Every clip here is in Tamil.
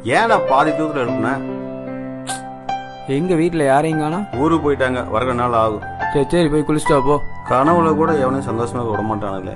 ஏன்டா பாதி தூரத்துல எழுப்புன? எங்க வீட்டுல யாரையும் காணோம். ஊருக்கு போயிட்டாங்க, வர நாள் ஆகும். சரி சரி போய் குளிச்சுட்டா போ. கனவுல கூட எவனையும் சந்தோஷமா விட மாட்டானுங்களே.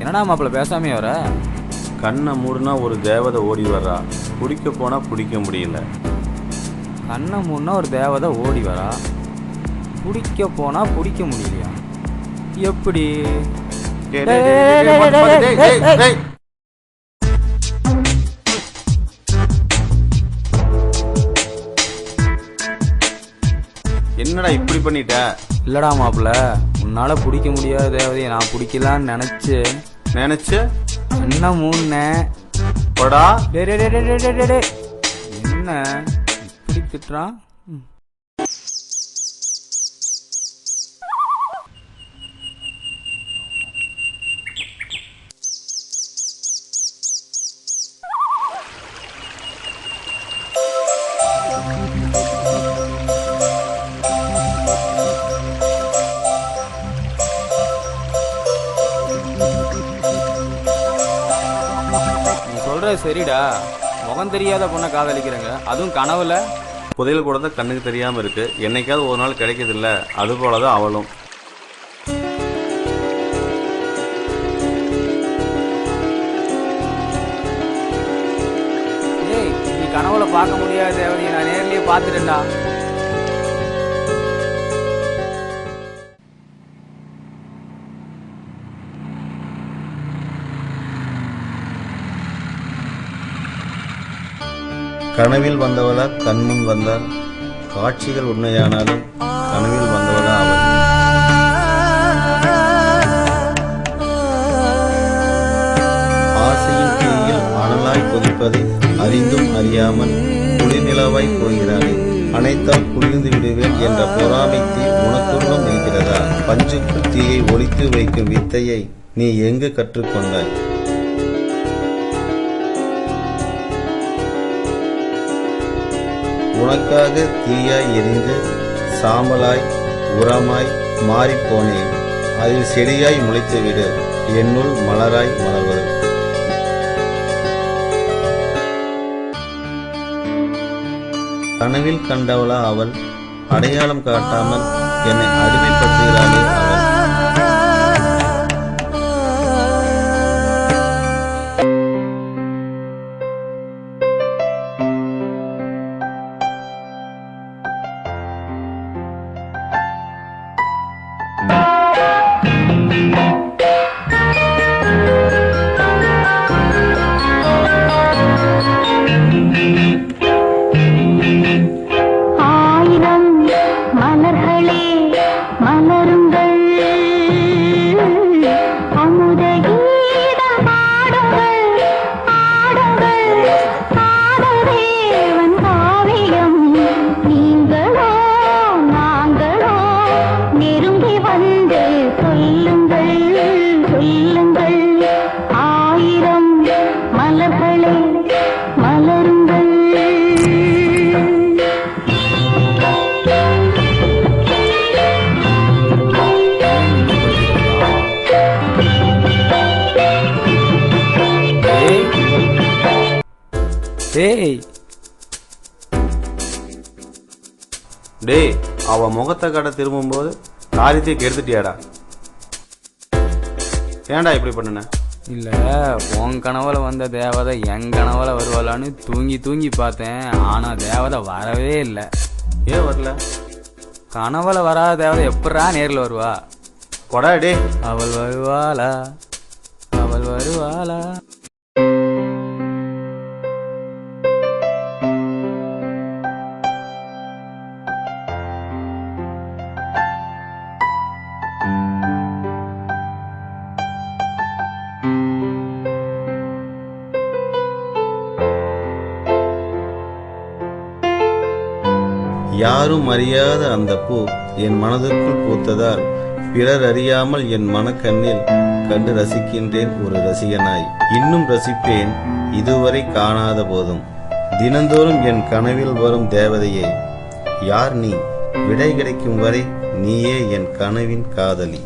என்னடா மாப்பிள்ள பேசாமே வர? கண்ணை மூடுனா ஒரு தேவதை ஓடி வர்றா, பிடிக்க போனா பிடிக்க முடியல. கண்ணை மூடுனா ஒரு தேவதை ஓடி வரா, பிடிக்க போனா பிடிக்க முடியலையா? எப்படி? என்னடா இப்படி பண்ணிட்ட? இல்லடா மாப்பிள்ள, உன்னால பிடிக்க முடியாத தேவதையை நான் பிடிக்கலான்னு நினைச்சு என்ன மூணு போடா. என்ன இப்படி திட்டுறான்? சரிடா, முகம் தெரியாத பொண்ணை காதலிக்கிறேங்க, அதுவும் கனவுல. புதையல் கூட தான் கண்ணுக்கு தெரியாம இருக்கு, என்னைக்காவது ஒரு நாள் கிடைக்கிறது இல்ல, அது போலதான் அவளும். ஏய், நீ கனவுல பார்க்க முடியாத தேவதையை நான் நேர்லயே பார்த்துட்டேன்டா. கனவில் வந்தவளா கண்முன் வந்தால்? காட்சிகள் உண்மையானாலும் கனவில் வந்தவளா அவள்? ஆசையின் தீயில் அனலாய் கொதிப்பதை அறிந்தும் அறியாமல் குளிர்நிலவாய் போகிறாளே, அனைத்தால் குளிர்ந்து விடுவேன் என்ற பொறாமை தீ உனக்குள்ளும் இருக்கிறதா? பஞ்சுக்குள் தீயை ஒளித்து வைக்கும் வித்தையை நீ எங்கு கற்றுக்கொண்டாய்? உனக்காக தீயாய் எரிந்து சாம்பலாய் உரமாய் மாறிப்போனேன், அதில் செடியாய் முளைத்துவிடு, என்னுள் மலராய் மலர்வது. கனவில் கண்டவளா அவள்? அடையாளம் காட்டாமல் என்னை அடிமைப்படுத்துகிறாளே அவள். டேய், அவ முகத்தை காட்ட திரும்பும்போது காரியத்தை கெடுத்துட்டியாடா. ஏன்டா இப்படி பண்ணுன? இல்ல, உன் கனவுல வந்த தேவதை என் கனவுல வருவாளான்னு தூங்கி தூங்கி பார்த்தேன். ஆனா தேவதை வரவே இல்லை. ஏன் வரல? கனவுல வராத தேவதை எப்படா நேரில் வருவா? கொடா டே. அவள் வருவாளா, அவள் வருவாளா? யாரும் அறியாத அந்த பூ என் மனதிற்குள் பூத்ததால் பிறர் அறியாமல் என் மனக்கண்ணில் கண்டு ரசிக்கின்றேன் ஒரு ரசிகனாய். இன்னும் ரசிப்பேன் இதுவரை காணாத போதும். தினந்தோறும் என் கனவில் வரும் தேவதையே, யார் நீ? விடை கிடைக்கும் வரை நீயே என் கனவின் காதலி.